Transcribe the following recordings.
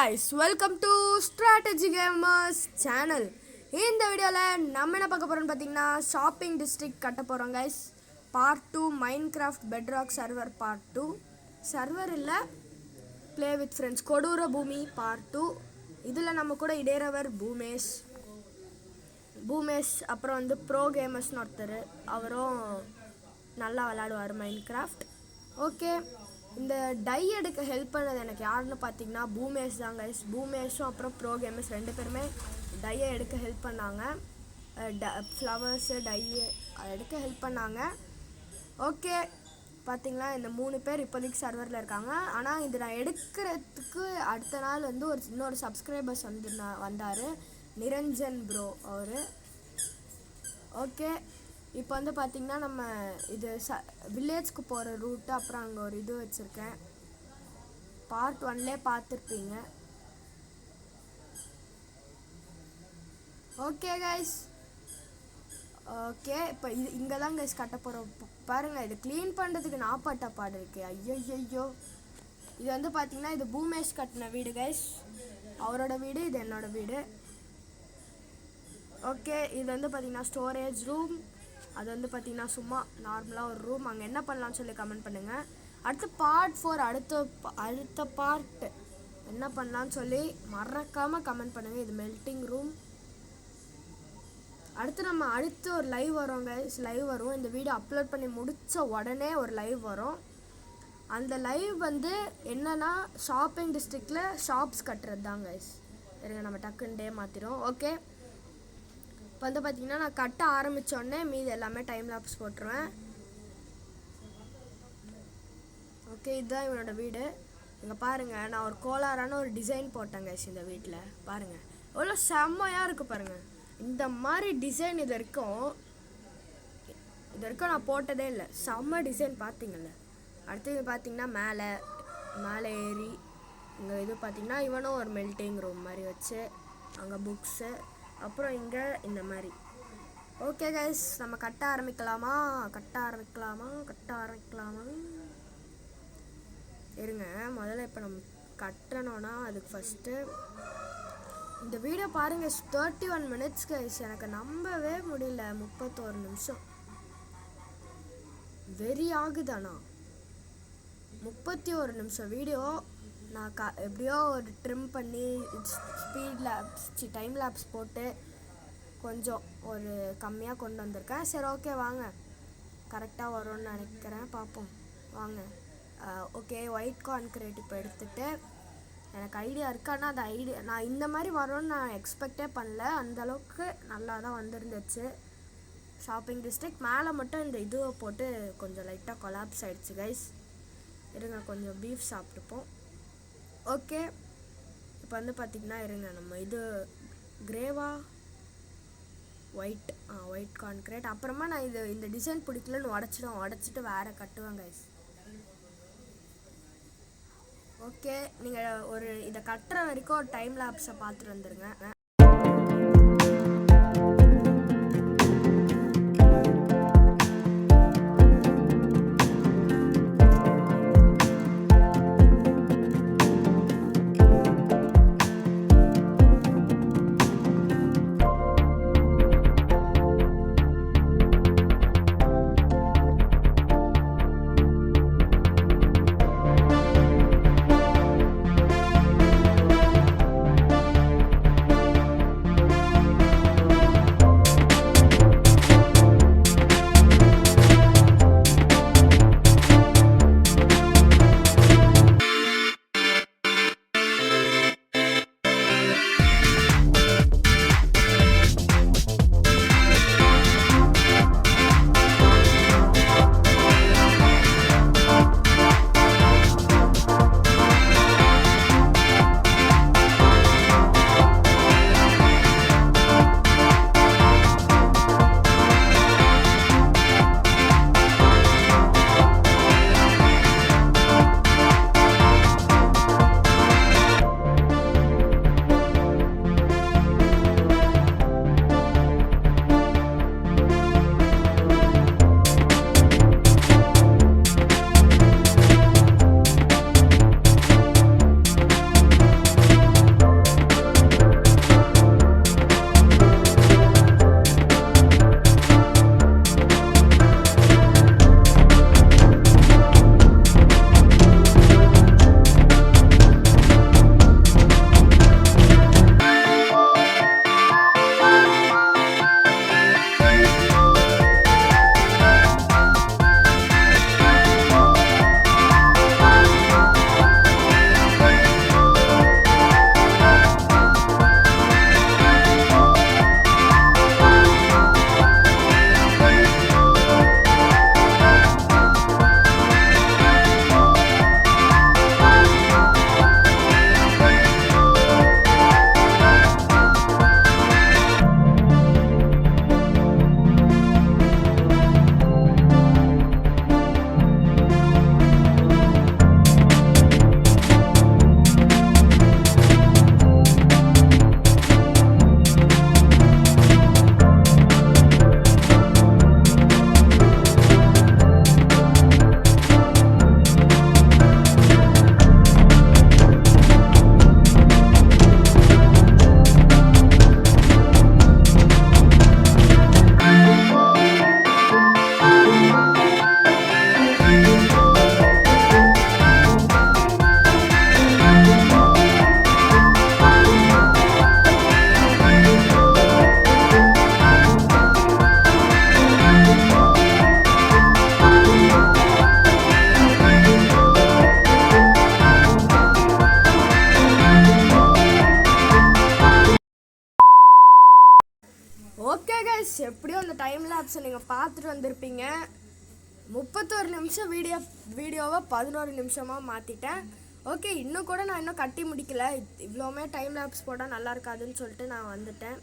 guys, welcome to Strategy Gamers channel. இந்த வீடியோவில் நம்ம என்ன பார்க்க போகிறோம்னு பார்த்தீங்கன்னா ஷாப்பிங் டிஸ்ட்ரிக்ட் கட்ட போகிறோம் guys. Part 2 Minecraft Bedrock Server Part 2 server இல்லை Play with Friends கொடூர பூமி Part 2. இதில் நம்ம கூட இடையறவர் பூமேஷ் அப்புறம் வந்து ப்ரோ கேமர்ஸ்னு ஒருத்தர், அவரும் நல்லா விளையாடுவார் மைன்கிராஃப்ட். ஓகே, இந்த டை எடுக்க ஹெல்ப் பண்ணது எனக்கு யாருன்னு பார்த்தீங்கன்னா பூமேஷ் தான் கைஸ். பூமேஷும் அப்புறம் ப்ரோ கேமர்ஸ் ரெண்டு பேருமே டையை எடுக்க ஹெல்ப் பண்ணாங்க. ஃப்ளவர்ஸு டையை எடுக்க ஹெல்ப் பண்ணாங்க. ஓகே, பார்த்தீங்களா இந்த 3 பேர் இப்போதைக்கு சர்வரில் இருக்காங்க. ஆனால் இது நான் எடுக்கிறதுக்கு அடுத்த நாள் வந்து இன்னொரு சப்ஸ்கிரைபர்ஸ் வந்தார், நிரஞ்சன் ப்ரோ அவர். ஓகே, இப்போ வந்து பார்த்திங்கன்னா நம்ம இது வில்லேஜ்க்கு போகிற ரூட்டு, அப்புறம் அங்கே ஒரு இது வச்சுருக்கேன், பார்ட் 1லே பார்த்துருப்பீங்க. ஓகே கைஸ், ஓகே இப்போ இங்கே தான் கைஸ் கட்ட போகிறோம். பாருங்கள், இது க்ளீன் பண்ணுறதுக்கு நாப்பாட்ட பாடு இருக்குது. ஐயோ, இது வந்து பார்த்திங்கன்னா இது பூமேஷ் கட்டின வீடு கைஸ், அவரோட வீடு, இது என்னோடய வீடு. ஓகே, இது வந்து பார்த்திங்கன்னா ஸ்டோரேஜ் ரூம். அது வந்து பார்த்திங்கன்னா சும்மா நார்மலாக ஒரு ரூம். அங்கே என்ன பண்ணலான்னு சொல்லி கமெண்ட் பண்ணுங்கள். அடுத்து பார்ட் 4 அடுத்த பார்ட் என்ன பண்ணலான்னு சொல்லி மறக்காமல் கமெண்ட் பண்ணுங்கள். இது மெல்ட்டிங் ரூம். அடுத்து ஒரு லைவ் வரும் கைஸ், லைவ் வரும். இந்த வீடியோ அப்லோட் பண்ணி முடித்த உடனே ஒரு லைவ் வரும். அந்த லைவ் வந்து என்னென்னா ஷாப்பிங் டிஸ்ட்ரிக்டில் ஷாப்ஸ் கட்டுறது தான் கைஸ். இருங்க, நம்ம டக்குன்னு டே மாற்றிடும். ஓகே, இப்போ வந்து பார்த்திங்கன்னா நான் கட்ட ஆரம்பித்தோடனே மீது எல்லாமே டைம் லாப்ஸ் போட்டுருவேன். ஓகே, இதுதான் இவனோட வீடு. இங்கே பாருங்கள், நான் ஒரு கோளாறான ஒரு டிசைன் போட்டேங்க இந்த வீட்டில். பாருங்கள் எவ்வளோ செம்மையாக இருக்குது பாருங்கள். இந்த மாதிரி டிசைன் இது வரைக்கும் நான் போட்டதே இல்லை. செம்ம டிசைன் பார்த்தீங்கல்ல. அடுத்து இது பார்த்திங்கன்னா மேலே ஏறி இங்கே இது பார்த்திங்கன்னா இவனும் ஒரு மெல்ட்டிங் ரூம் மாதிரி வச்சு அங்கே புக்ஸு, அப்புறம் இங்கே இந்த மாதிரி. ஓகே கைஸ், நம்ம கட்ட ஆரம்பிக்கலாமா? இருங்க, முதல்ல இப்போ நம்ம கட்டணும்னா அதுக்கு ஃபஸ்ட்டு இந்த வீடியோ பாருங்கள். 31 மினிட்ஸ் கைஸ், எனக்கு நம்பவே முடியல. 31 நிமிஷம் வெரி ஆகுதாண்ணா. 31 நிமிஷம் வீடியோ நான் எப்படியோ ஒரு ட்ரிம் பண்ணி டைம் லேப்ஸ் போட்டு கொஞ்சம் ஒரு கம்மியாக கொண்டு வந்திருக்கேன். சரி, ஓகே வாங்க, கரெக்டாக வரும்னு நினைக்கிறேன், பார்ப்போம் வாங்க. ஓகே, ஒயிட் கான்கிரீட் இப்போ எடுத்துகிட்டு எனக்கு ஐடியா இருக்குது. ஆனால் அந்த ஐடியா நான் இந்த மாதிரி வரும்னு நான் எக்ஸ்பெக்டே பண்ணல. அந்தளவுக்கு நல்லா தான் வந்துருந்துச்சு. ஷாப்பிங் டிஸ்ட்ரிக்ட் மேலே மட்டும் இந்த இதுவை போட்டு கொஞ்சம் லைட்டாக கொலாப்ஸ் ஆகிடுச்சு கைஸ். இருங்க, கொஞ்சம் பீஃப் சாப்பிட்டுப்போம். ஓகே, இப்போ வந்து பார்த்திங்கன்னா இருங்க, நம்ம இது கிரேவா ஒயிட் கான்கிரீட். அப்புறமா நான் இந்த டிசைன் பிடிக்கலன்னு உடச்சிட்டு வேறு கட்டுவேன் கைஸ். ஓகே, நீங்கள் இதை கட்டுற வரைக்கும் ஒரு டைம் லாப்ஸை பார்த்துட்டு வந்துடுங்க. ஓகே கைஸ், எப்படியோ அந்த டைம் லேப்ஸை நீங்கள் பார்த்துட்டு வந்திருப்பீங்க. 31 நிமிஷம் வீடியோவை 11 நிமிஷமாக மாற்றிட்டேன். ஓகே, இன்னும் கூட நான் இன்னும் கட்டி முடிக்கல. இவ்வளோமே டைம் லேப்ஸ் போட்டால் நல்லா இருக்காதுன்னு சொல்லிட்டு நான் வந்துட்டேன்.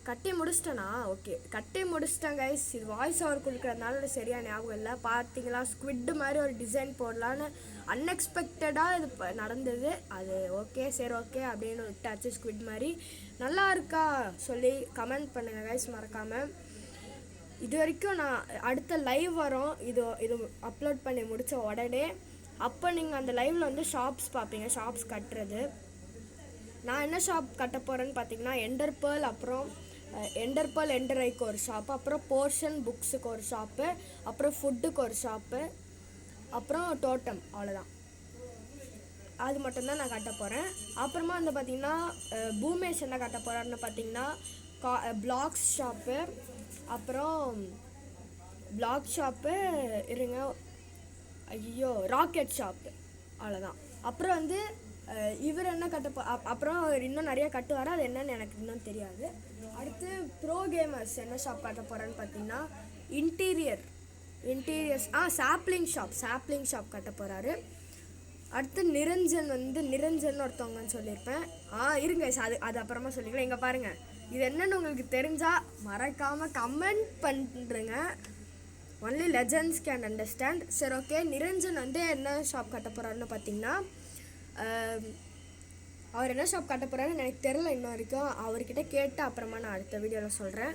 கட்டி முடிச்சிட்டேனா? ஓகே, கட்டி முடிச்சிட்டேன் கைஸ். இது வாய்ஸ் ஓவர் கொடுக்குறதுனால சரியாக ஞாபகம் இல்லை. பார்த்தீங்களா, ஸ்குவிட் மாதிரி ஒரு டிசைன் போடலான்னு அன்எக்ஸ்பெக்டடாக இது நடந்தது. அது ஓகே, சரி ஓகே அப்படின்னு விட்டாச்சு. ஸ்குவிட் மாதிரி நல்லா இருக்கா சொல்லி கமெண்ட் பண்ணுங்கள் கைஸ் மறக்காமல். இது வரைக்கும் நான் அடுத்த லைவ் வரும், இது அப்லோட் பண்ணி முடித்த உடனே. அப்போ நீங்கள் அந்த லைவில் வந்து ஷாப்ஸ் பார்ப்பீங்க, ஷாப்ஸ் கட்டுறது. நான் என்ன ஷாப் கட்ட போகிறேன்னு பார்த்தீங்கன்னா, எண்டர் பேர்ல், அப்புறம் எண்டர் பேர்ல் எண்டர் ஐக்கு ஒரு ஷாப்பு, அப்புறம் போர்ஷன் புக்ஸுக்கு ஒரு ஷாப்பு, அப்புறம் ஃபுட்டுக்கு ஒரு ஷாப்பு, அப்புறம் டோட்டம். அவ்வளோதான், அது மட்டும்தான் நான் கட்ட போகிறேன். அப்புறமா வந்து பார்த்திங்கன்னா பூமேஷ் என்ன கட்ட போகிறாருன்னு பார்த்தீங்கன்னா பிளாக்ஸ் ஷாப்பு, அப்புறம் பிளாக் ஷாப்பு இருங்க, ஐயோ ராக்கெட் ஷாப்பு. அவ்வளோதான். அப்புறம் வந்து இவர் என்ன அப்புறம் இன்னும் நிறைய கட்டுவார், அது என்னன்னு எனக்கு இன்னும் தெரியாது. அடுத்து ப்ரோ கேமர்ஸ் என்ன ஷாப் கட்ட போகிறான்னு பார்த்தீங்கன்னா இன்டீரியர்ஸ் சாப்ளிங் ஷாப் கட்ட போகிறாரு. அடுத்து நிரஞ்சன் ஒருத்தவங்கன்னு சொல்லியிருப்பேன். இருங்க அது அப்புறமா சொல்லிக்கலாம். இங்கே பாருங்கள், இது என்னன்னு உங்களுக்கு தெரிஞ்சால் மறக்காமல் கமெண்ட் பண்ணுறேங்க. Only legends can understand. சரி ஓகே, நிரஞ்சன் வந்து என்ன ஷாப் கட்ட போகிறாருன்னு பார்த்தீங்கன்னா, அவர் என்ன ஷாப் கட்ட போகிறாருன்னு எனக்கு தெரில இன்னும் வரைக்கும். அவர்கிட்ட கேட்டு அப்புறமா நான் அடுத்த வீடியோவில் சொல்கிறேன்.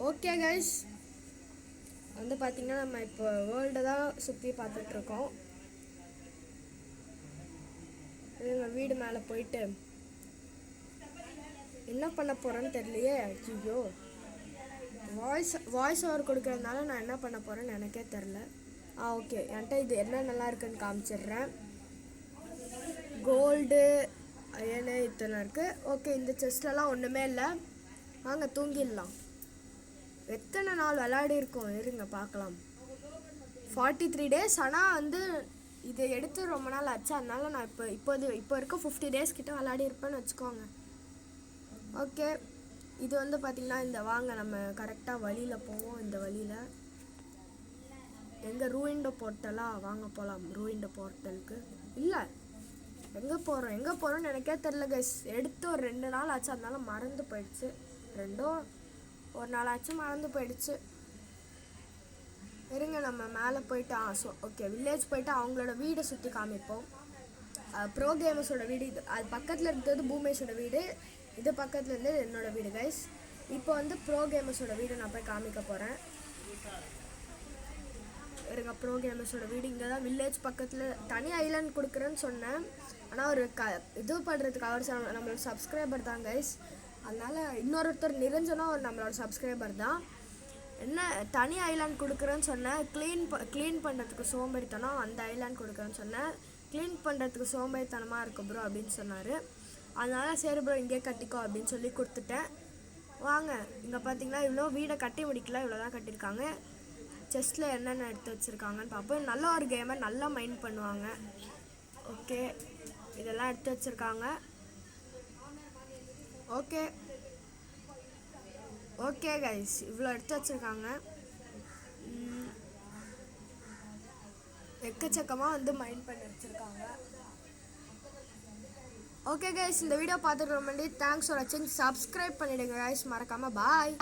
ஓகே கைஸ், வந்து பார்த்திங்கன்னா நம்ம இப்போ வேர்ல்டை தான் சுற்றி பார்த்துட்ருக்கோம். எங்கள் வீடு மேலே போயிட்டு என்ன பண்ண போகிறேன்னு தெரியலையே. ஐயோ, வாய்ஸ் ஓவர் கொடுக்கறதுனால நான் என்ன பண்ண போகிறேன்னு எனக்கே தெரில. ஓகே, என்கிட்ட இது என்ன நல்லா இருக்குன்னு காமிச்சிடுறேன். கோல்டு அயனு இத்தனை இருக்குது. ஓகே, இந்த செஸ்ட்லலாம் ஒன்றுமே இல்லை. வாங்க தூங்கிடலாம். எத்தனை நாள் விளையாடி இருக்கோம் இருங்க பார்க்கலாம். 43 days. ஆனால் வந்து இதை எடுத்து ரொம்ப நாள் ஆச்சு. அதனால நான் இப்போ இருக்க 50 days கிட்ட விளையாடி இருப்பேன்னு வச்சுக்கோங்க. ஓகே, இது வந்து பார்த்திங்கன்னா இந்த வாங்க நம்ம கரெக்டாக வழியில் போவோம். இந்த வழியில் எங்கே ரூயிண்டோ போர்ட்டலாக வாங்க போகலாம். ரூயிண்டோ போர்ட்டலுக்கு இல்லை, எங்கே போகிறோன்னு எனக்கே தெரில கைஸ். எடுத்து ஒரு 2 நாள் ஆச்சு, அதனால மறந்து போயிடுச்சு. 1 நாள் ஆச்சு, மறந்து போயிடுச்சு. இருங்க நம்ம மேலே போயிட்டு ஓகே வில்லேஜ் போயிட்டு அவங்களோட வீடை சுற்றி காமிப்போம். ப்ரோ கேமர்ஸோட வீடு இது. அது பக்கத்தில் இருக்கிறது பூமேஷோட வீடு, இது பக்கத்தில் இருந்து என்னோடய வீடு கைஸ். இப்போ வந்து ப்ரோ கேமர்ஸோட வீடு நான் போய் காமிக்க போகிறேன். இருங்க, ப்ரோ கேமர்ஸோட வீடு இங்கே தான், வில்லேஜ் பக்கத்தில். தனி ஐலாண்ட் கொடுக்குறேன்னு சொன்னேன், ஆனால் ஒரு இது பண்ணுறதுக்கு அவர் நம்மளோட சப்ஸ்கிரைபர் தான் கைஸ். அதனால் இன்னொருத்தர் நிரஞ்சனா ஒரு நம்மளோட சப்ஸ்கிரைபர் தான். என்ன தனி ஐலாண்ட் கொடுக்குறேன்னு சொன்னேன், க்ளீன் பண்ணுறதுக்கு சோம்பேறித்தனம், அந்த ஐலாண்ட் கொடுக்குறேன்னு சொன்னேன். க்ளீன் பண்ணுறதுக்கு சோம்பேறித்தனமாக இருக்கும் ப்ரோ அப்படின்னு சொன்னார். அதனால் சரி ப்ரோ இங்கே கட்டிக்கோ அப்படின்னு சொல்லி கொடுத்துட்டேன். வாங்க, இங்கே பார்த்தீங்கன்னா இவ்வளோ வீடை கட்டி முடிக்கல, இவ்வளோ தான் கட்டியிருக்காங்க. செஸ்ட்டில் என்னென்ன எடுத்து வச்சுருக்காங்கன்னு பார்ப்போம். நல்ல ஒரு கேமை நல்லா மைண்ட் பண்ணுவாங்க. ஓகே, இதெல்லாம் எடுத்து வச்சுருக்காங்க. ஓகே கைஸ், இவ்வளோ எடுத்து வச்சுருக்காங்க. எக்கச்சக்கமாக வந்து மைண்ட் பண்ணி வச்சுருக்காங்க. ஓகே கைஸ், இந்த வீடியோ பார்த்துட்டு ரொம்ப தேங்க்ஸ் ஃபார் வாட்சிங். சப்ஸ்கிரைப் பண்ணிவிடுங்க கைஸ் மறக்காமல். பாய்.